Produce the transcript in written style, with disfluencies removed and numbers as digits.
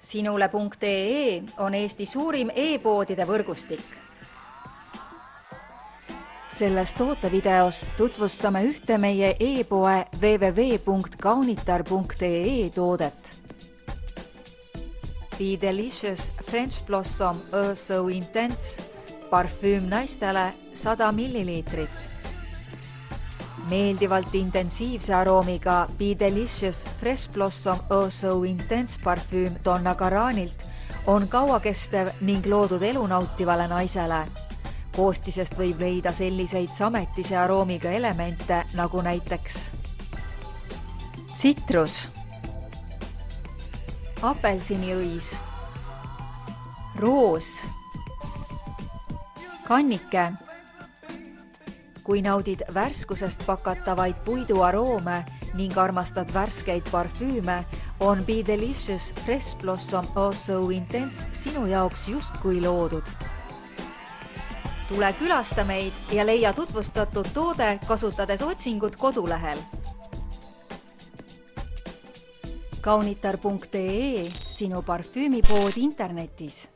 Sinule.ee on Eesti suurim e-poodide võrgustik. Selles tootevideos tutvustame ühte meie e-poe www.kaunitar.ee toodet. Be Delicious French Blossom Eau So Intense parfüüm naistele 100 milliliitrit. Meeldivalt intensiivse aroomiga Be Delicious Fresh Blossom Eau So Intense parfüüm Donna Karan'ilt on kauakestev ning loodud elu nautivale naisele. Koostisest võib leida selliseid sametise aroomiga elemente nagu näiteks tsitrus, apelsiniõis, roos, kannike. Kui naudid värskusest pakatavaid puiduaroome ning armastad värskeid parfüüme, on Be Delicious Fresh Blossom Eau So Intense sinu jaoks justkui loodud. Tule külasta meid ja leia tutvustatud toode kasutades otsingut kodulehel. Kaunitar.ee, sinu parfüümipood internetis.